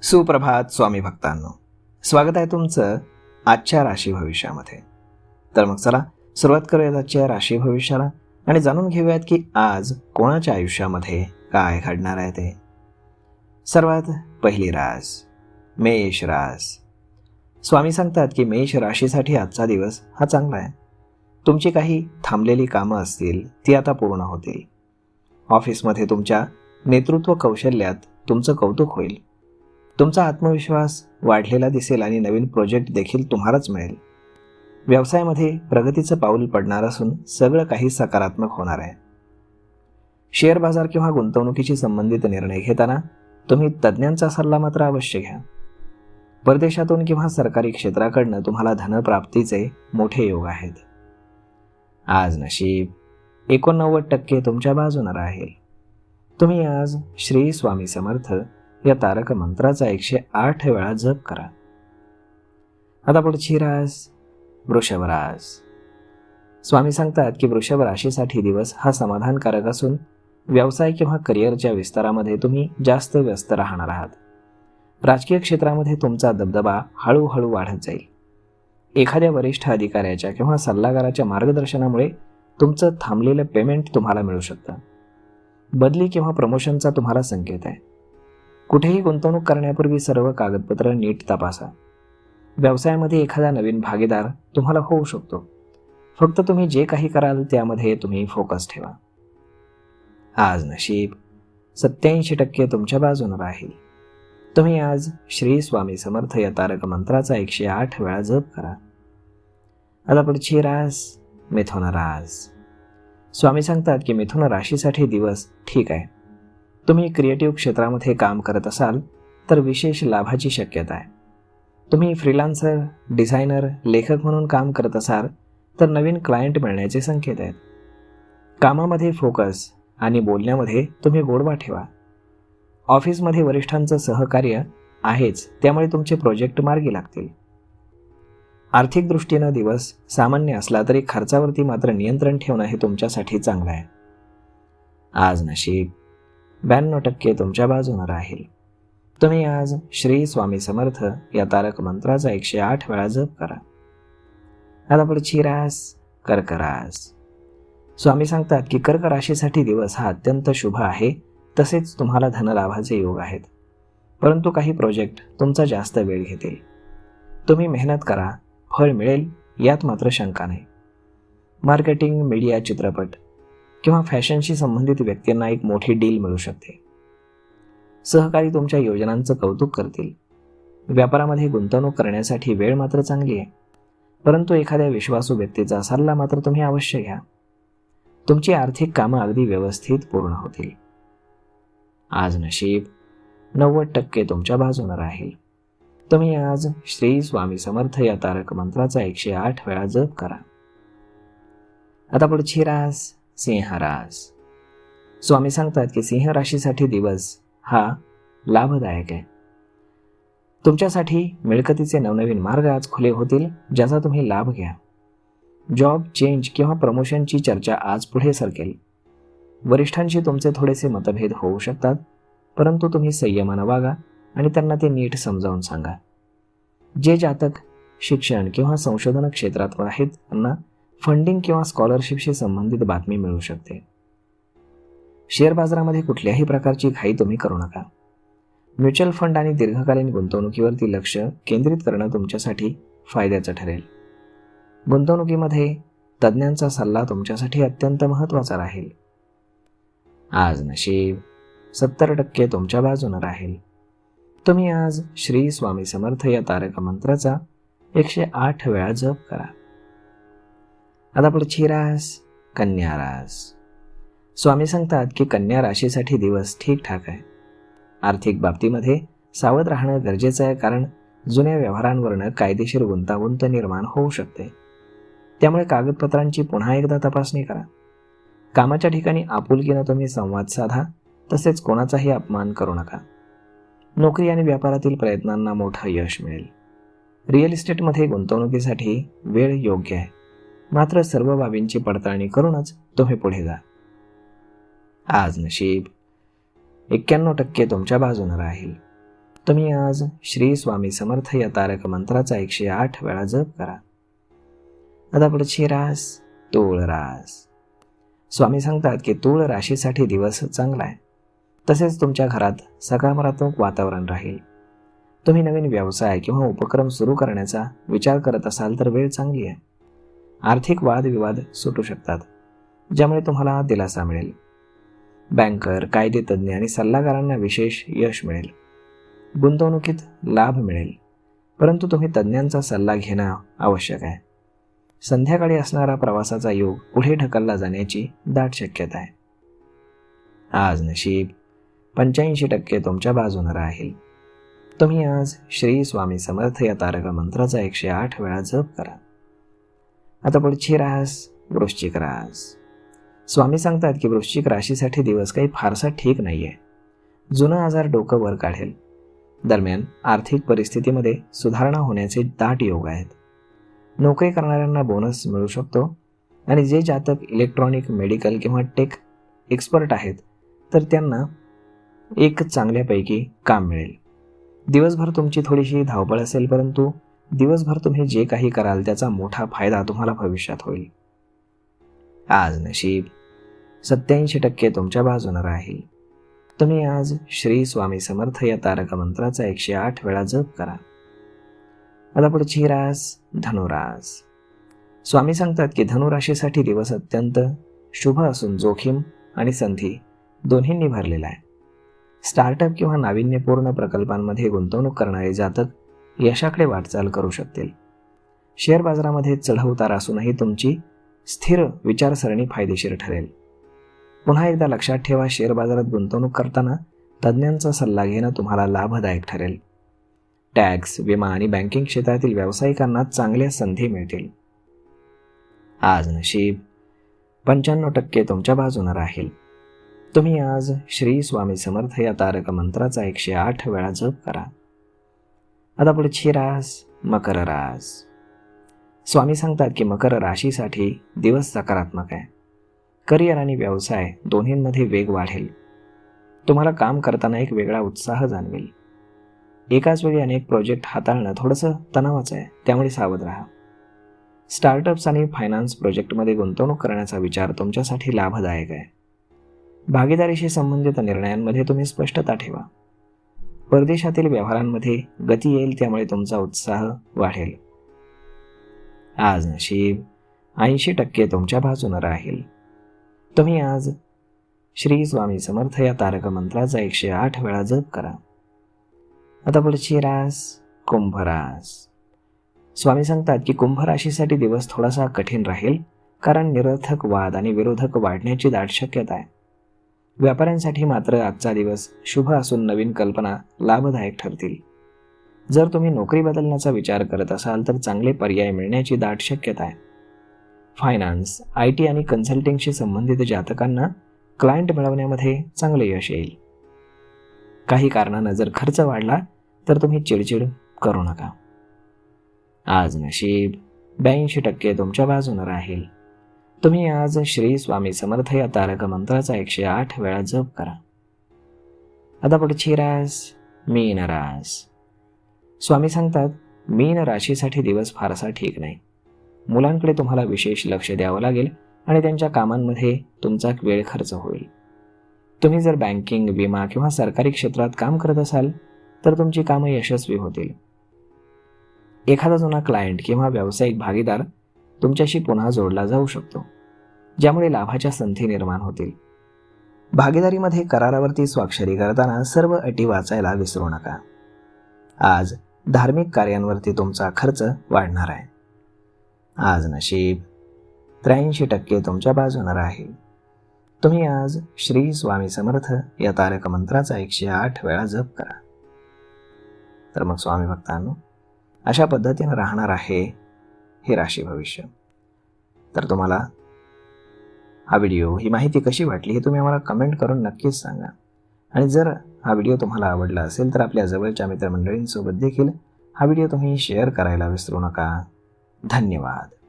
सुप्रभात स्वामी भक्तांनो, स्वागत आहे तुमचं आजच्या राशी भविष्यामध्ये. तर मग चला सुरुवात करूयात आजच्या राशी भविष्याला आणि जाणून घेऊयात की आज कोणाच्या आयुष्यामध्ये काय घडणार आहे ते. सर्वात पहिली रास मेष रास. स्वामी सांगतात की मेष राशीसाठी आजचा दिवस हा चांगला आहे. तुमची काही थांबलेली कामं असतील ती आता पूर्ण होतील. ऑफिसमध्ये तुमच्या नेतृत्व कौशल्यात तुमचं कौतुक होईल. तुमचा आत्मविश्वास वाढलेला दिसेल आणि नवीन प्रोजेक्ट देखील तुम्हालाच मिळेल. व्यवसायामध्ये प्रगतीचं पाऊल पडणार असून सगळं काही सकारात्मक होणार आहे. शेअर बाजार किंवा गुंतवणुकीशी संबंधित निर्णय घेताना तुम्ही तज्ज्ञांचा सल्ला मात्र अवश्य घ्या. परदेशातून किंवा सरकारी क्षेत्राकडनं तुम्हाला धनप्राप्तीचे मोठे योग आहेत. आज नशीब 89% तुमच्या बाजूने राहील. तुम्ही आज श्री स्वामी समर्थ या तारक मंत्राचा 108 वेळा जप करा. आता पुढची रास वृषभ रास. स्वामी सांगतात की वृषभ राशीसाठी दिवस हा समाधानकारक असून व्यवसाय किंवा करिअरच्या विस्तारामध्ये तुम्ही जास्त व्यस्त राहणार आहात. राजकीय क्षेत्रामध्ये तुमचा दबदबा हळूहळू वाढत जाईल. एखाद्या वरिष्ठ अधिकाऱ्याच्या किंवा सल्लागाराच्या मार्गदर्शनामुळे तुमचं थांबलेलं पेमेंट तुम्हाला मिळू शकतं. बदली किंवा प्रमोशनचा तुम्हाला संकेत आहे. कुठेही गुंतवणूक करण्यापूर्वी सर्व कागदपत्र नीट तपासा. व्यवसायामध्ये एखादा नवीन भागीदार तुम्हाला होऊ शकतो. फक्त तुम्ही जे काही कराल त्यामध्ये तुम्ही फोकस ठेवा. आज नशीब 87% तुमच्या बाजूने राहील. तुम्ही आज श्री स्वामी समर्थ या तारक मंत्राचा 108 वेळा जप करा. आता पुढची रास मिथुन रास. स्वामी सांगतात की मिथुन राशीसाठी दिवस ठीक आहे. तुम्ही क्रिएटिव्ह क्षेत्रामध्ये काम करत असाल तर विशेष लाभाची शक्यता आहे. तुम्ही फ्रीलान्सर, डिझायनर, लेखक म्हणून काम करत असाल तर नवीन क्लायंट मिळण्याचे संकेत आहेत. कामामध्ये फोकस आणि बोलण्यामध्ये तुम्ही गोडवा ठेवा. ऑफिसमध्ये वरिष्ठांचं सहकार्य आहेच, त्यामुळे तुमचे प्रोजेक्ट मार्गी लागतील. आर्थिक दृष्टीनं दिवस सामान्य असला तरी खर्चावरती मात्र नियंत्रण ठेवणं हे तुमच्यासाठी चांगलं आहे. आज नशीब 92% तुमच्या बाजूने राहील. तुम्ही आज श्री स्वामी समर्थ या तारक मंत्राचा 108 वेळा जप करा. आता पुढची रास कर्क रास. स्वामी सांगतात की कर्क राशीसाठी दिवस हा अत्यंत शुभ आहे. तसेच तुम्हाला धनलाभाचे योग आहेत. परंतु काही प्रोजेक्ट तुमचा जास्त वेळ घेतील. तुम्ही मेहनत करा, फळ मिळेल यात मात्र शंका नाही. मार्केटिंग, मीडिया, चित्रपट किंवा फॅशनशी संबंधित व्यक्तींना एक मोठी डील मिळू शकते. सहकारी तुमच्या योजनांचं कौतुक करतील. व्यापारामध्ये गुंतवणूक करण्यासाठी वेळ मात्र चांगली आहे. परंतु एखाद्या विश्वासू व्यक्तीचा सल्ला मात्र तुम्ही अवश्य घ्या. तुमची आर्थिक कामं अगदी व्यवस्थित पूर्ण होतील. आज नशीब 90% तुमच्या बाजूने राहील. तुम्ही आज श्री स्वामी समर्थ या तारक मंत्राचा 108 वेळा जप करा. आता पुढची रास सिंह रास. स्वामी सांगतात की सिंह राशीसाठी दिवस हा लाभदायक आहे. तुमच्यासाठी मिळकतीचे नवनवीन मार्ग आज खुले होतील, ज्याचा तुम्ही लाभ घ्या. जॉब चेंज किंवा प्रमोशनची चर्चा आज पुढे सरकेल. वरिष्ठांशी तुमचे थोडेसे मतभेद होऊ शकतात, परंतु तुम्ही संयमानं वागा आणि त्यांना ते नीट समजावून सांगा. जे जातक शिक्षण किंवा संशोधन क्षेत्रात आहेत त्यांना फंडिंग किंवा स्कॉलरशिपशी संबंधित बातमी मिळू शकते. शेअर बाजारामध्ये कुठल्याही प्रकारची घाई तुम्ही करू नका. म्युच्युअल फंड आणि दीर्घकालीन गुंतवणुकीवरती लक्ष केंद्रित करणं तुमच्यासाठी फायद्याचं ठरेल. गुंतवणुकीमध्ये तज्ज्ञांचा सल्ला तुमच्यासाठी अत्यंत महत्त्वाचा राहील. आज नशीब 70% तुमच्या बाजूने राहील. तुम्ही आज श्री स्वामी समर्थ या तारक मंत्राचा 108 वेळा जप करा. आता पुढची रास कन्या रास. स्वामी सांगतात की कन्या राशीसाठी दिवस ठीकठाक आहे. आर्थिक बाबतीमध्ये सावध राहणं गरजेचं आहे, कारण जुन्या व्यवहारांवरनं कायदेशीर गुंतागुंत निर्माण होऊ शकते. त्यामुळे कागदपत्रांची पुन्हा एकदा तपासणी करा. कामाच्या ठिकाणी आपुलकीनं तुम्ही संवाद साधा, तसेच कोणाचाही अपमान करू नका. नोकरी आणि व्यापारातील प्रयत्नांना मोठं यश मिळेल. रिअल इस्टेटमध्ये गुंतवणुकीसाठी वेळ योग्य आहे, मात्र सर्व बाबींची पडताळणी करूनच तुम्ही पुढे जा. आज नशीब 91% तुमच्या बाजूने राहील. तुम्ही आज श्री स्वामी समर्थ या तारक मंत्राचा 108 वेळा जप करा. आता पुढची रास तूळ रास. स्वामी सांगतात की तूळ राशीसाठी दिवस चांगला आहे. तसेच तुमच्या घरात सकारात्मक वातावरण राहील. तुम्ही नवीन व्यवसाय किंवा उपक्रम सुरू करण्याचा विचार करत असाल तर वेळ चांगली आहे. आर्थिक वादविवाद सुटू शकतात, ज्यामुळे तुम्हाला दिलासा मिळेल. बँकर, कायदेतज्ञ आणि सल्लागारांना विशेष यश मिळेल. गुंतवणुकीत लाभ मिळेल, परंतु तुम्ही तज्ज्ञांचा सल्ला घेणं आवश्यक आहे. संध्याकाळी असणारा प्रवासाचा योग पुढे ढकलला जाण्याची दाट शक्यता आहे. आज नशीब 85% तुमच्या बाजूने राहील. तुम्ही आज श्री स्वामी समर्थ या तारक मंत्राचा 108 वेळा जप करा. आता पुढची रास वृश्चिक रास. स्वामी सांगतात की वृश्चिक राशीसाठी दिवस काही फारसा ठीक नाहीये. जुनं आजार डोकं वर काढेल. दरम्यान आर्थिक परिस्थितीमध्ये सुधारणा होण्याचे दाट योग आहेत. नोकरी करणाऱ्यांना बोनस मिळू शकतो आणि जे जातक इलेक्ट्रॉनिक, मेडिकल किंवा टेक एक्सपर्ट आहेत तर त्यांना एक चांगल्यापैकी काम मिळेल. दिवसभर तुमची थोडीशी धावपळ असेल, परंतु दिवसभर तुम्ही जे काही कराल त्याचा मोठा फायदा तुम्हाला भविष्यात होईल. आज नशीब 87% तुमच्या बाजूने राहील. तुम्ही आज श्री स्वामी समर्थ या तारक मंत्राचा 108 वेळा जप करा. आता पुढची रास धनुरास. स्वामी सांगतात की धनुराशीसाठी दिवस अत्यंत शुभ असून जोखीम आणि संधी दोन्हींनी भरलेला आहे. स्टार्टअप किंवा नाविन्यपूर्ण प्रकल्पांमध्ये गुंतवणूक करणारे जातक यशाकडे वाटचाल करू शकतील. शेअर बाजारामध्ये चढउतार असूनही तुमची स्थिर विचारसरणी फायदेशीर ठरेल. पुन्हा एकदा लक्षात ठेवा, शेअर बाजारात गुंतवणूक करताना तज्ज्ञांचा सल्ला घेणं तुम्हाला लाभदायक ठरेल. टॅक्स, विमा आणि बँकिंग क्षेत्रातील व्यावसायिकांना चांगल्या संधी मिळतील. आज नशीब 95% तुमच्या बाजूने राहील. तुम्ही आज श्री स्वामी समर्थ या तारक मंत्राचा 108 वेळा जप करा. आता पुढची रास मकर रास. स्वामी सांगतात की मकर राशीसाठी दिवस सकारात्मक आहे. करिअर आणि व्यवसाय दोन्हींमध्ये वेग वाढेल. तुम्हाला काम करताना एक वेगळा उत्साह जाणवेल. एकाच वेळी अनेक प्रोजेक्ट हाताळणं थोडंसं तणावाचं आहे, त्यामुळे सावध राहा. स्टार्टअप्स आणि फायनान्स प्रोजेक्टमध्ये गुंतवणूक करण्याचा विचार तुमच्यासाठी लाभदायक आहे. भागीदारीशी संबंधित निर्णयांमध्ये तुम्ही स्पष्टता ठेवा. परदेशातील व्यवहारांमध्ये गती येईल, त्यामुळे तुमचा उत्साह वाढेल. आज नशीब 80% तुमच्या बाजूने राहील. तुम्ही आज श्री स्वामी समर्थ या तारक मंत्राचा 108 वेळा जप करा. आता पुढची रास कुंभ रास. स्वामी सांगतात की कुंभ राशीसाठी दिवस थोडासा कठीण राहील, कारण निरर्थक वाद आणि विरोधक वाढण्याची दाट शक्यता आहे. व्यापाऱ्यांसाठी मात्र आजचा दिवस शुभ असून नवीन कल्पना लाभदायक ठरतील. जर तुम्ही नोकरी बदलण्याचा विचार करत असाल तर चांगले पर्याय मिळण्याची दाट शक्यता आहे. फायनान्स, IT आणि कन्सल्टिंगशी संबंधित जातकांना क्लायंट मिळवण्यामध्ये चांगले यश येईल. काही कारणानं जर खर्च वाढला तर तुम्ही चिडचिड करू नका. आज नशीब 82% तुमच्या बाजूने राहील. तुम्ही आज श्री स्वामी समर्थ या तारक मंत्राचा 108 वेळा जप करा. आता पुढची रास मीन रास. स्वामी सांगतात मीन राशीसाठी दिवस फारसा ठीक नाही. मुलांकडे तुम्हाला विशेष लक्ष द्यावं लागेल आणि त्यांच्या कामांमध्ये तुमचा वेळ खर्च होईल. तुम्ही जर बँकिंग, विमा किंवा सरकारी क्षेत्रात काम करत असाल तर तुमची कामं यशस्वी होतील. एखादा जुना क्लायंट किंवा व्यावसायिक भागीदार तुमच्याशी पुन्हा जोडला जाऊ शकतो, ज्यामुळे लाभाच्या संधी निर्माण होतील. भागीदारीमध्ये करारावरती स्वाक्षरी करताना सर्व अटी वाचायला विसरू नका. आज धार्मिक कार्यांवरती तुमचा खर्च वाढणार आहे. आज नशीब 83% तुमच्या बाजूने राहील. तुम्ही आज श्री स्वामी समर्थ या तारक मंत्राचा 108 वेळा जप करा. तर मग स्वामी भक्तांनो, अशा पद्धतीने राहणार आहे हे राशी भविष्य. तर तुम्हाला हा व्हिडिओ, ही माहिती कशी वाटली हे तुम्ही आम्हाला कमेंट करून नक्कीच सांगा. आणि जर हा व्हिडिओ तुम्हाला आवडला असेल तर आपल्या जवळच्या मित्रमंडळींसोबत देखील हा व्हिडिओ तुम्ही शेअर करायला विसरू नका. धन्यवाद.